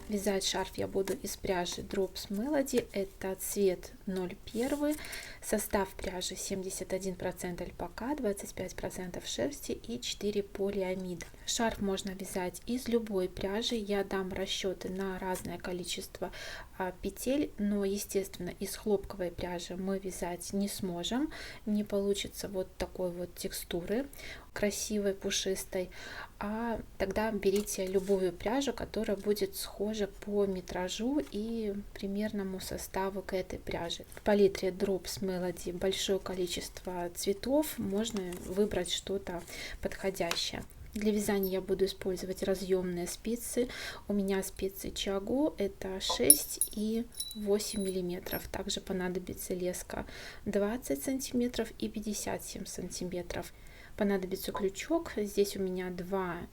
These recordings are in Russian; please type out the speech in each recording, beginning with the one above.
Вязать шарф я буду из пряжи Drops Melody, это цвет 01, состав пряжи 71% альпака, 25% шерсти и 4 полиамида. Шарф можно вязать из любой пряжи, я дам расчеты на разное количество петель, но естественно из хлопковой пряжи мы вязать не сможем, не получится вот такой вот текстуры красивой, пушистой, а тогда берите любую пряжу, которая будет схожа по метражу и примерному составу к этой пряже. В палитре Drops Melody большое количество цветов, можно выбрать что-то подходящее. Для вязания я буду использовать разъемные спицы. У меня спицы Чиагу, это 6 и 8 миллиметров. Также понадобится леска 20 сантиметров и 57 сантиметров. Понадобится крючок. Здесь у меня 2-4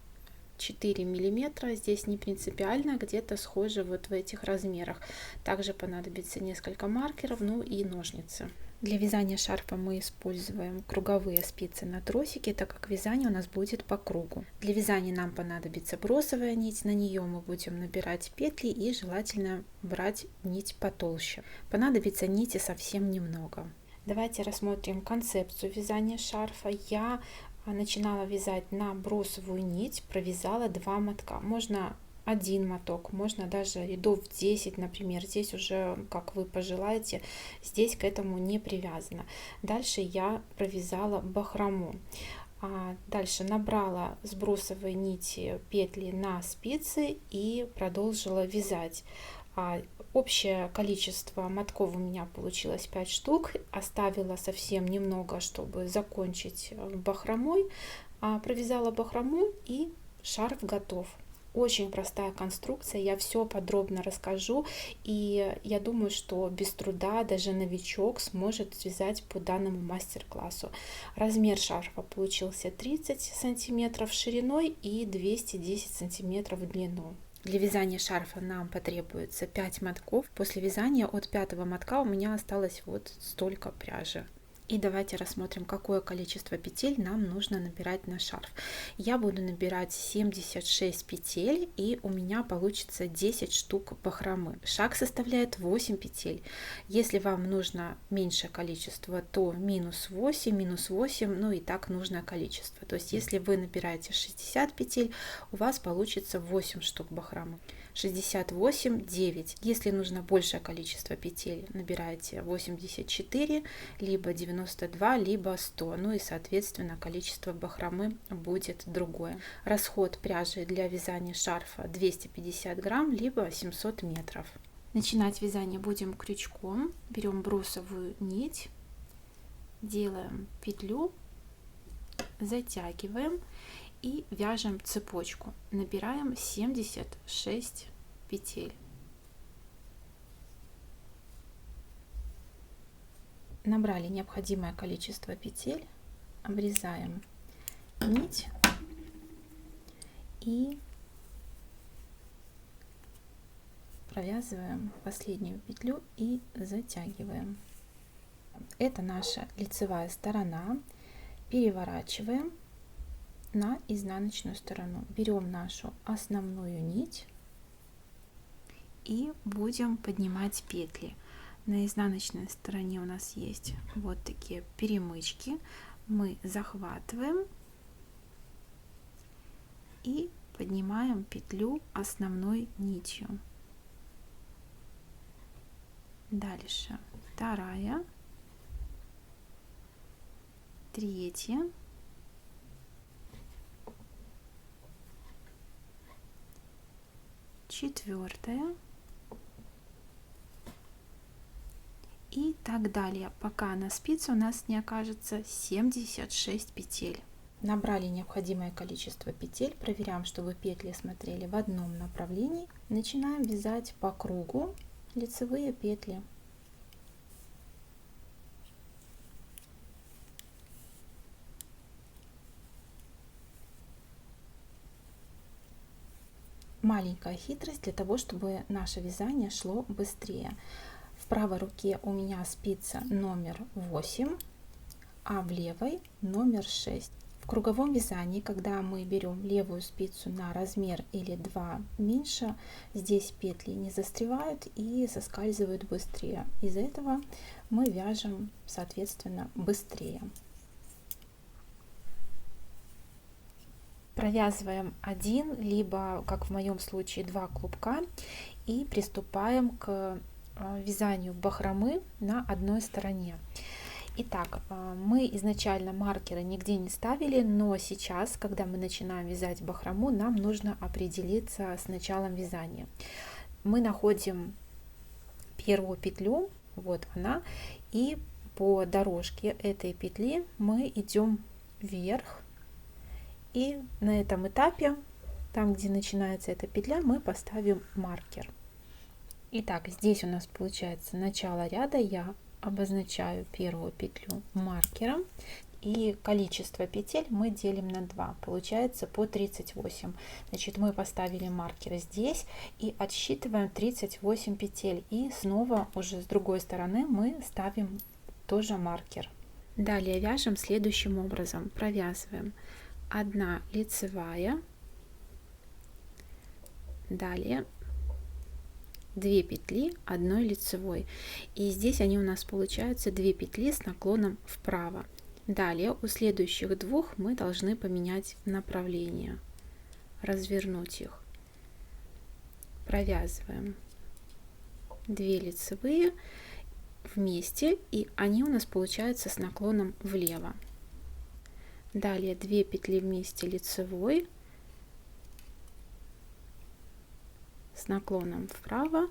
миллиметра. Здесь не принципиально, где-то схоже вот в этих размерах. Также понадобится несколько маркеров, ну и ножницы. Для вязания шарфа мы используем круговые спицы на тросике, так как вязание у нас будет по кругу. Для вязания нам понадобится бросовая нить, на нее мы будем набирать петли и желательно брать нить потолще. Понадобится нити совсем немного. Давайте рассмотрим концепцию вязания шарфа. Я начинала вязать на бросовую нить, провязала 2 мотка. Можно один моток, можно даже рядов 10, например. Здесь уже как вы пожелаете, здесь к этому не привязано. Дальше я провязала бахрому. Дальше набрала с бросовой нити петли на спицы и продолжила вязать. Общее количество мотков у меня получилось 5 штук. Оставила совсем немного, чтобы закончить бахромой. Провязала бахрому и шарф готов. Очень простая конструкция, я все подробно расскажу, и я думаю, что без труда даже новичок сможет связать по данному мастер-классу. Размер шарфа получился 30 сантиметров шириной и 210 сантиметров в длину. Для вязания шарфа нам потребуется 5 мотков. После вязания от 5-го мотка у меня осталось вот столько пряжи. И давайте рассмотрим, какое количество петель нам нужно набирать на шарф. Я буду набирать 76 петель, и у меня получится 10 штук бахромы. Шаг составляет 8 петель. Если вам нужно меньшее количество, то минус 8, ну и так нужное количество. То есть если вы набираете 60 петель, у вас получится 8 штук бахромы. 68, 9. Если нужно большее количество петель, набираете 84, либо 92, либо 100. Ну и соответственно количество бахромы будет другое. Расход пряжи для вязания шарфа 250 грамм, либо 700 метров. Начинать вязание будем крючком. Берем бросовую нить, делаем петлю, затягиваем и вяжем цепочку. Набираем 76 петель. Набрали необходимое количество петель, обрезаем нить и провязываем последнюю петлю и затягиваем. Это наша лицевая сторона. Переворачиваем на изнаночную сторону. Берем нашу основную нить и будем поднимать петли. На изнаночной стороне у нас есть вот такие перемычки. Мы захватываем и поднимаем петлю основной нитью. Дальше вторая, третья, четвертая и так далее, пока на спице у нас не окажется 76 петель. Набрали необходимое количество петель, проверяем, чтобы петли смотрели в одном направлении. Начинаем вязать по кругу лицевые петли. Маленькая хитрость для того, чтобы наше вязание шло быстрее. В правой руке у меня спица номер 8, а в левой номер 6. В круговом вязании, когда мы берем левую спицу на размер или 2 меньше, здесь петли не застревают и соскальзывают быстрее. Из-за этого мы вяжем, соответственно, быстрее. Провязываем один, либо, как в моем случае, 2 клубка и приступаем к вязанию бахромы на одной стороне. Итак, мы изначально маркеры нигде не ставили, но сейчас, когда мы начинаем вязать бахрому, нам нужно определиться с началом вязания. Мы находим первую петлю, вот она, и по дорожке этой петли мы идем вверх, и на этом этапе, там где начинается эта петля, мы поставим маркер. Итак, здесь у нас получается начало ряда, я обозначаю первую петлю маркером, и количество петель мы делим на 2, получается по 38. Значит, мы поставили маркер здесь и отсчитываем 38 петель, и снова уже с другой стороны мы ставим тоже маркер. Далее вяжем следующим образом: провязываем 1 лицевая, далее 2 петли 1 лицевой, и здесь они у нас получаются 2 петли с наклоном вправо. Далее у следующих двух мы должны поменять направление, развернуть их. Провязываем 2 лицевые вместе, и они у нас получаются с наклоном влево. Далее 2 петли вместе лицевой с наклоном вправо,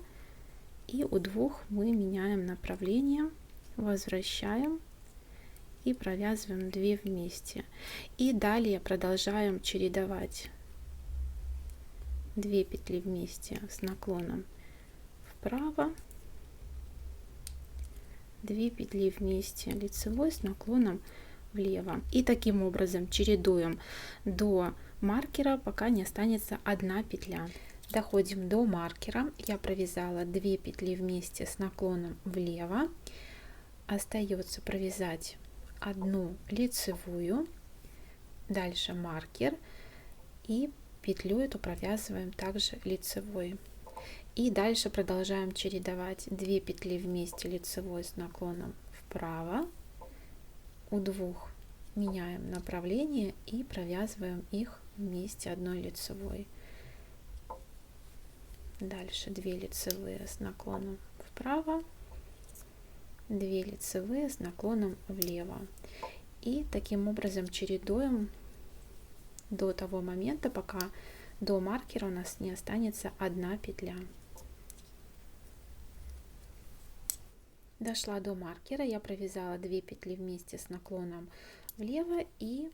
и у двух мы меняем направление, возвращаем и провязываем 2 вместе. И далее продолжаем чередовать 2 петли вместе с наклоном вправо, 2 петли вместе лицевой с наклоном влево. И таким образом чередуем до маркера, пока не останется 1 петля. Доходим до маркера, я провязала 2 петли вместе с наклоном влево, остается провязать 1 лицевую, дальше маркер, и петлю эту провязываем также лицевой. И дальше продолжаем чередовать 2 петли вместе лицевой с наклоном вправо, у двух меняем направление и провязываем их вместе 1 лицевой. Дальше 2 лицевые с наклоном вправо, 2 лицевые с наклоном влево. И таким образом чередуем до того момента, пока до маркера у нас не останется 1 петля. Дошла до маркера, я провязала 2 петли вместе с наклоном влево, и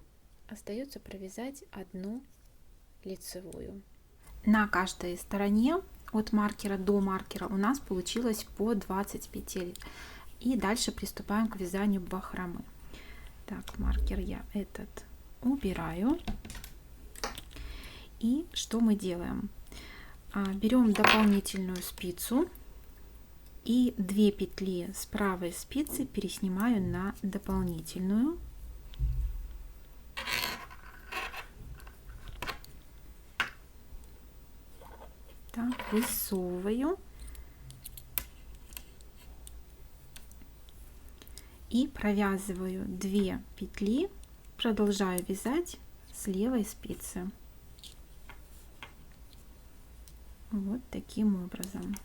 остается провязать 1 лицевую. На каждой стороне от маркера до маркера у нас получилось по 20 петель. И дальше приступаем к вязанию бахромы. Так, маркер я этот убираю. И что мы делаем? Берем дополнительную спицу и 2 петли с правой спицы переснимаю на дополнительную. Так, высовываю и провязываю 2 петли, продолжаю вязать с левой спицы. Вот таким образом.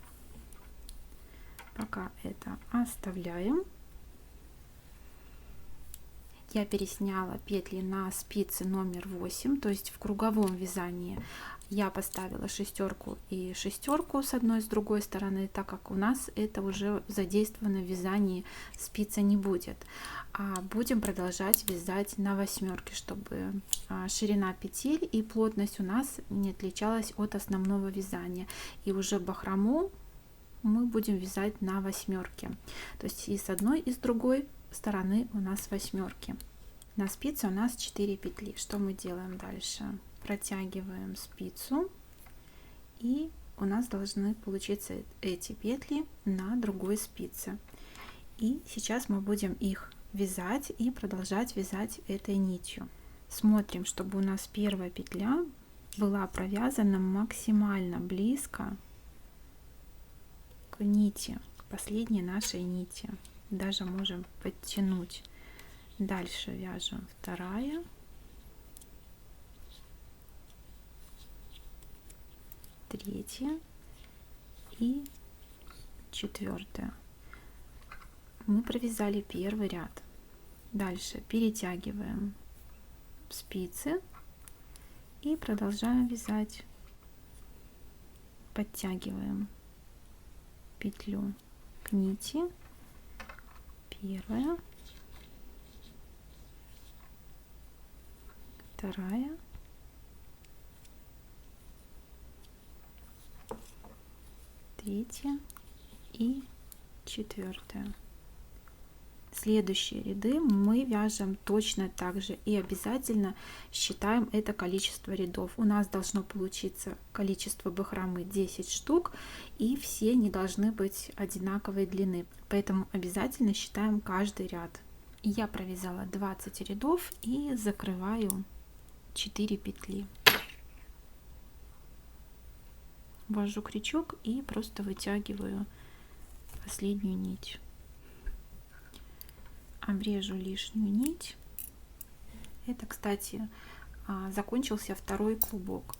Пока это оставляем. Я пересняла петли на спице номер 8, то есть в круговом вязании я поставила шестерку и шестерку с одной и с другой стороны, так как у нас это уже задействовано в вязании, спица не будет. А будем продолжать вязать на восьмерке, чтобы ширина петель и плотность у нас не отличалась от основного вязания. И уже бахрому мы будем вязать на восьмерке, то есть и с одной и с другой стороны у нас восьмерки. На спице у нас 4 петли. Что мы делаем дальше? Протягиваем спицу, и у нас должны получиться эти петли на другой спице. И сейчас мы будем их вязать и продолжать вязать этой нитью. Смотрим, чтобы у нас первая петля была провязана максимально близко к нити, к последней нашей нити. Даже можем подтянуть. Дальше вяжем вторая, третья и четвертая. Мы провязали первый ряд. Дальше перетягиваем спицы и продолжаем вязать. Подтягиваем петлю к нити. Первая, вторая, третья и четвертая. Следующие ряды мы вяжем точно так же и обязательно считаем это количество рядов. У нас должно получиться количество бахромы 10 штук, и все не должны быть одинаковой длины, поэтому обязательно считаем каждый ряд. Я провязала 20 рядов и закрываю 4 петли. Ввожу крючок и просто вытягиваю последнюю нить. Обрежу лишнюю нить. Это, кстати, закончился второй клубок,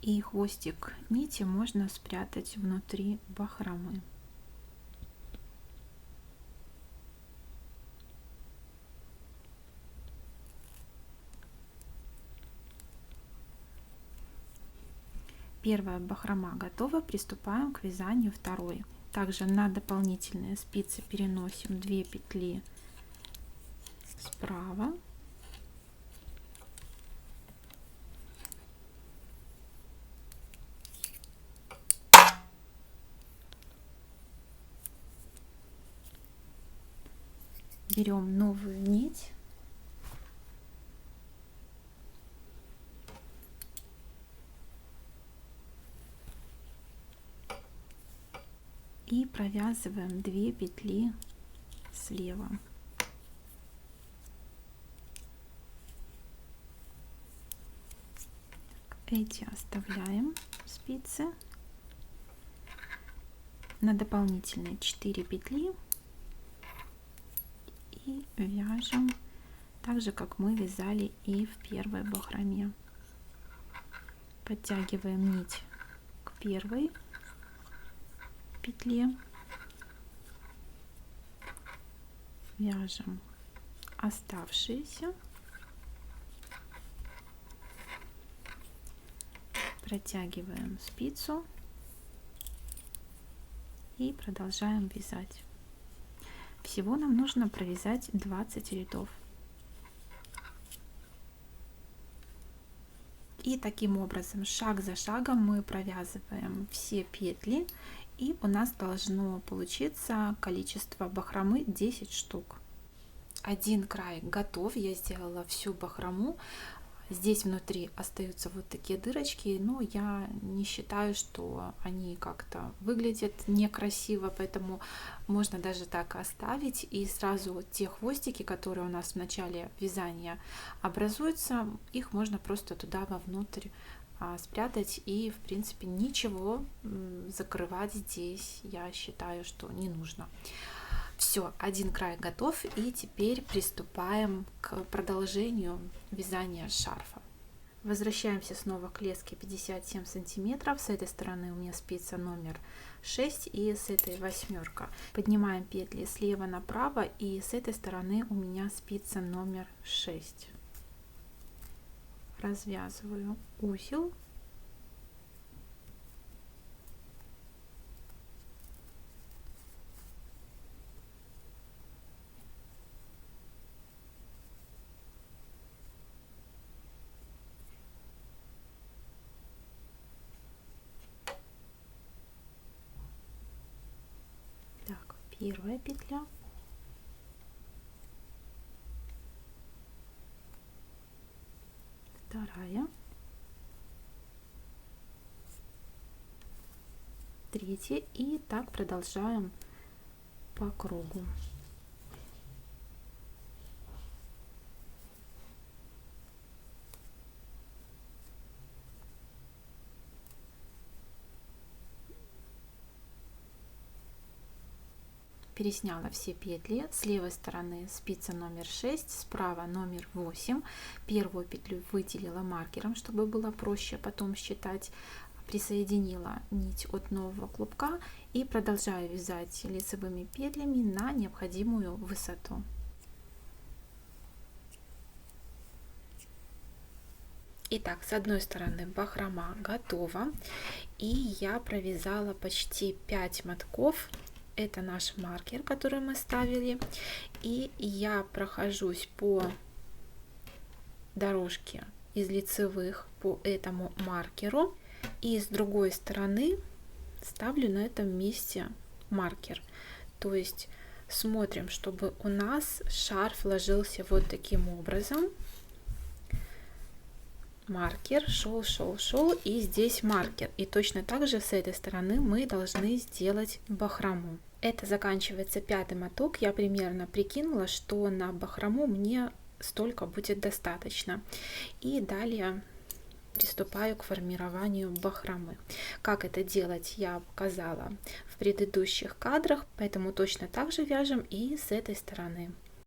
и хвостик нити можно спрятать внутри бахромы. Первая бахрома готова, приступаем к вязанию второй. Также на дополнительные спицы переносим 2 петли справа, берем новую нить и провязываем 2 петли слева. Эти оставляем спицы. На дополнительные 4 петли и вяжем так же, как мы вязали и в первой бахроме. Подтягиваем нить к первой петле, вяжем оставшиеся, протягиваем спицу и продолжаем вязать. Всего нам нужно провязать 20 рядов. И таким образом, шаг за шагом мы провязываем все петли, и у нас должно получиться количество бахромы 10 штук. Один край готов, я сделала всю бахрому. Здесь внутри остаются вот такие дырочки, но я не считаю, что они как-то выглядят некрасиво, поэтому можно даже так оставить. И сразу те хвостики, которые у нас в начале вязания образуются, их можно просто туда вовнутрь спрятать, и в принципе ничего закрывать здесь, я считаю, что не нужно. Все, один край готов, и теперь приступаем к продолжению вязания шарфа. Возвращаемся снова к леске 57 сантиметров. С этой стороны у меня спица номер 6 и с этой 8. Поднимаем петли слева направо, и с этой стороны у меня спица номер 6. Развязываю узел. Так, первая петля. Вторая. Третья, и так продолжаем по кругу. пересняла все петли. С левой стороны спица номер 6, справа номер 8. Первую петлю выделила маркером, чтобы было проще потом считать. Присоединила нить от нового клубка и продолжаю вязать лицевыми петлями на необходимую высоту. Итак, с одной стороны бахрома готова, и я провязала почти 5 мотков. Это наш маркер, который мы ставили, и я прохожусь по дорожке из лицевых по этому маркеру, и с другой стороны ставлю на этом месте маркер. То есть смотрим, чтобы у нас шарф ложился вот таким образом. Маркер, шел, и здесь маркер. И точно так же с этой стороны мы должны сделать бахрому. Это заканчивается 5-й моток. Я примерно прикинула, что на бахрому мне столько будет достаточно. И далее приступаю к формированию бахромы. Как это делать, я показала в предыдущих кадрах, поэтому точно так же вяжем и с этой стороны.